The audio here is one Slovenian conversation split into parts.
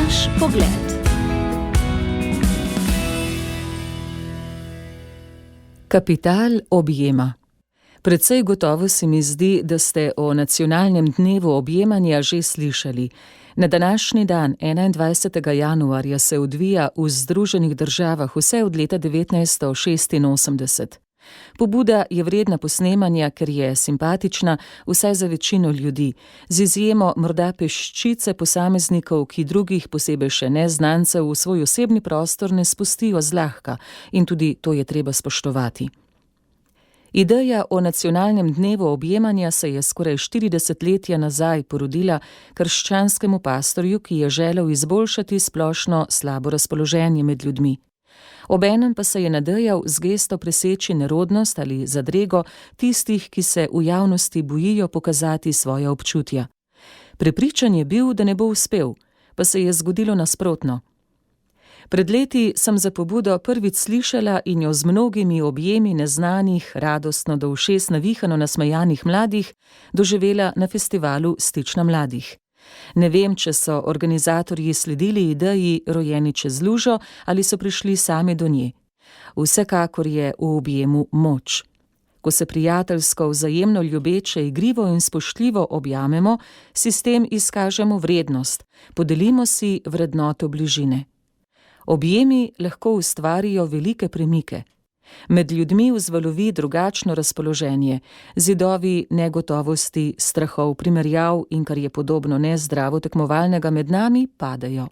Naš pogled. Kapital objema. Precej gotovo se mi zdi, da ste o nacionalnem dnevu objemanja že slišali. Na današnji dan, 21. januarja, se odvija v Združenih državah vse od leta 1986. Pobuda je vredna posnemanja, ker je simpatična vsaj za večino ljudi, z izjemo morda peščice posameznikov, ki drugih, posebej še neznancev, v svoj osebni prostor ne spustijo zlahka, in tudi to je treba spoštovati. Ideja o nacionalnem dnevu objemanja se je skoraj 40 let nazaj porodila krščanskemu pastorju, ki je želel izboljšati splošno slabo razpoloženje med ljudmi. Obenem pa se je nadejal z gesto preseči nerodnost ali zadrego tistih, ki se v javnosti bojijo pokazati svoja občutja. Prepričan je bil, da ne bo uspel, pa se je zgodilo nasprotno. Pred leti sem za pobudo prvič slišala in jo z mnogimi objemi neznanih, radostno do ušes navihano nasmejanih mladih doživela na festivalu Stična mladih. Ne vem, če so organizatorji sledili ideji rojeni čez lužo ali so prišli sami do nje. Vsekakor je v objemu moč. Ko se prijateljsko, vzajemno ljubeče, igrivo in spoštljivo objamemo, si s tem izkažemo vrednost, podelimo si vrednoto bližine. Objemi lahko ustvarijo velike premike. Med ljudmi vzvalovi drugačno razpoloženje, zidovi negotovosti, strahov, primerjav in, kar je podobno nezdravo tekmovalnega med nami, padejo.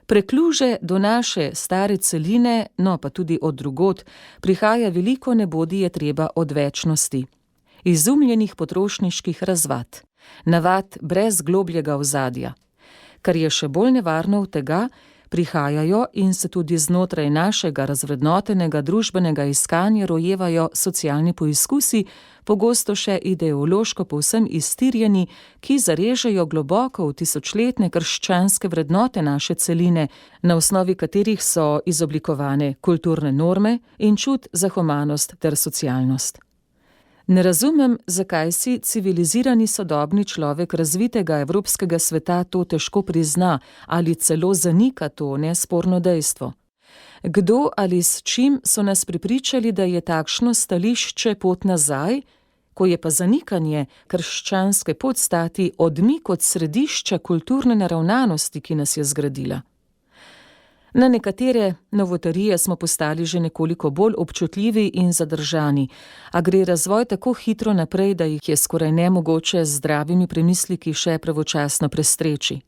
Prekluže do naše stare celine, no pa tudi od drugod, prihaja veliko nebodi je treba od večnosti. Izumljenih potrošniških razvad, navad brez globljega ozadja. Kar je še bolj nevarno od tega, prihajajo in se tudi znotraj našega razvrednotenega družbenega iskanja rojevajo socialni poizkusi, pogosto še ideološko povsem iztirjeni, ki zarežejo globoko v tisočletne krščanske vrednote naše celine, na osnovi katerih so izoblikovane kulturne norme in čut za humanost ter socialnost. Ne razumem, zakaj si civilizirani sodobni človek razvitega evropskega sveta to težko prizna ali celo zanika to nesporno dejstvo. Kdo ali s čim so nas prepričali, da je takšno stališče pot nazaj, ko je pa zanikanje krščanske podstati odmik od središča kulturne naravnanosti, ki nas je zgradila? Na nekatere novotarije smo postali že nekoliko bolj občutljivi in zadržani, a gre razvoj tako hitro naprej, da jih je skoraj nemogoče z zdravimi premisliki še pravočasno prestreči.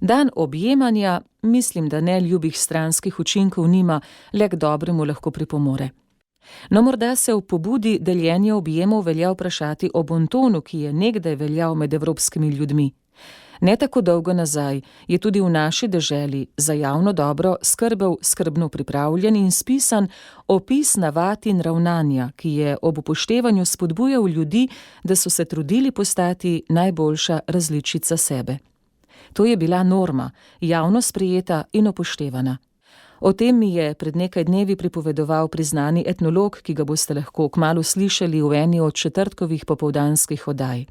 Dan objemanja, mislim, da neljubih stranskih učinkov nima, le k dobremu lahko pripomore. No, morda se v pobudi deljenja objemov velja vprašati o bontonu, ki je nekdaj veljal med evropskimi ljudmi. Ne tako dolgo nazaj je tudi v naši deželi za javno dobro skrbel skrbno pripravljen in spisan opis navad in ravnanja, ki je ob upoštevanju spodbujal ljudi, da so se trudili postati najboljša različica sebe. To je bila norma, javno sprejeta in upoštevana. O tem mi je pred nekaj dnevi pripovedoval priznani etnolog, ki ga boste lahko kmalu slišali v eni od četrtkovih popoldanskih oddaj.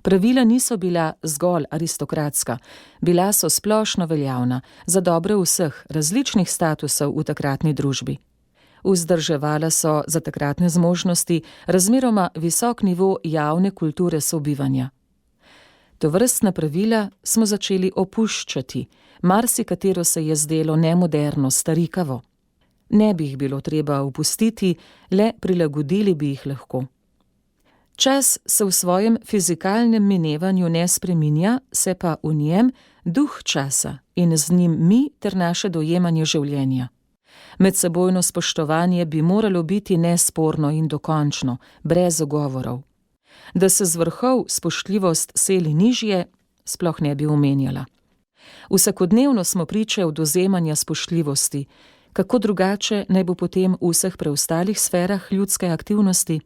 Pravila niso bila zgolj aristokratska, bila so splošno veljavna, za dobro vseh, različnih statusov v takratni družbi. Vzdrževala so za takratne zmožnosti razmeroma visok nivo javne kulture sobivanja. Tovrstna pravila smo začeli opuščati, marsikatero se je zdelo nemoderno, starikavo. Ne bi jih bilo treba opustiti, le prilagodili bi jih lahko. Čas se v svojem fizikalnem minevanju ne spreminja, se pa v njem duh časa in z njim mi ter naše dojemanje življenja. Medsebojno spoštovanje bi moralo biti nesporno in dokončno, brez ugovorov. Da se z vrhov spoštljivost seli nižje, sploh ne bi omenjala. Vsakodnevno smo priče odvzemanja spoštljivosti, kako drugače naj bo potem v vseh preostalih sferah ljudske aktivnosti.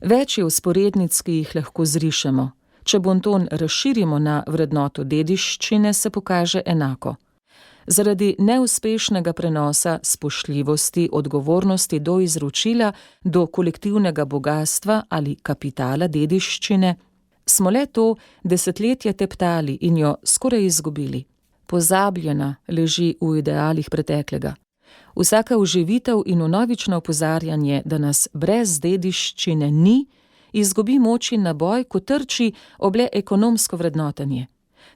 Več je vzporednic, ki jih lahko zrišemo. Če bonton razširimo na vrednoto dediščine, se pokaže enako. Zaradi neuspešnega prenosa spoštljivosti, odgovornosti do izročila, do kolektivnega bogastva ali kapitala dediščine, smo le to desetletje teptali in jo skoraj izgubili. pozabljena leži v idealih preteklega. Vsaka oživitev in vnovično opozarjanje, da nas brez dediščine ni, izgubi moč in naboj, ko trči oble ekonomsko vrednotenje.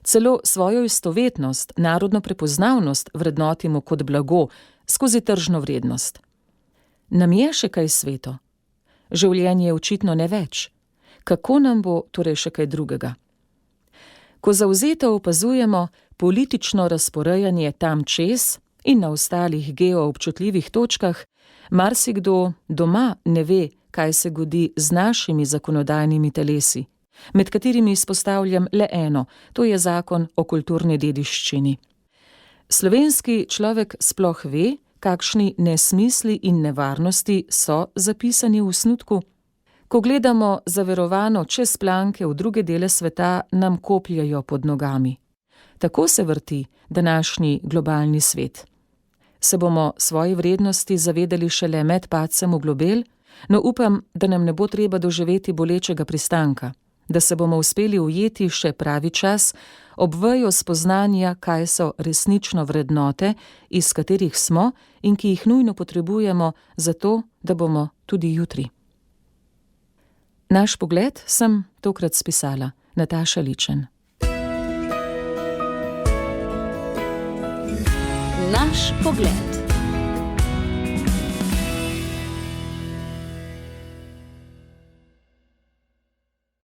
Celo svojo istovetnost, narodno prepoznavnost vrednotimo kot blago, skozi tržno vrednost. Nam je še kaj sveto? Življenje je očitno ne več. Kako nam bo torej še kaj drugega? Ko zavzeto opazujemo politično razporejanje tam čez in na ostalih geoobčutljivih točkah, marsikdo doma ne ve, kaj se godi z našimi zakonodajnimi telesi, med katerimi izpostavljam le eno, to je zakon o kulturni dediščini. Slovenski človek sploh ve, kakšni nesmisli in nevarnosti so zapisani v osnutku? Ko gledamo zaverovano čez planke v druge dele sveta, nam kopljejo pod nogami. Tako se vrti današnji globalni svet. Se bomo svoje vrednosti zavedali šele med padcem v globel, no upam, da nam ne bo treba doživeti bolečega pristanka, da se bomo uspeli ujeti še pravi čas ob vejo spoznanja, kaj so resnično vrednote, iz katerih smo in ki jih nujno potrebujemo zato, da bomo tudi jutri. Naš pogled sem tokrat spisala Nataša Ličen. Naš pogled.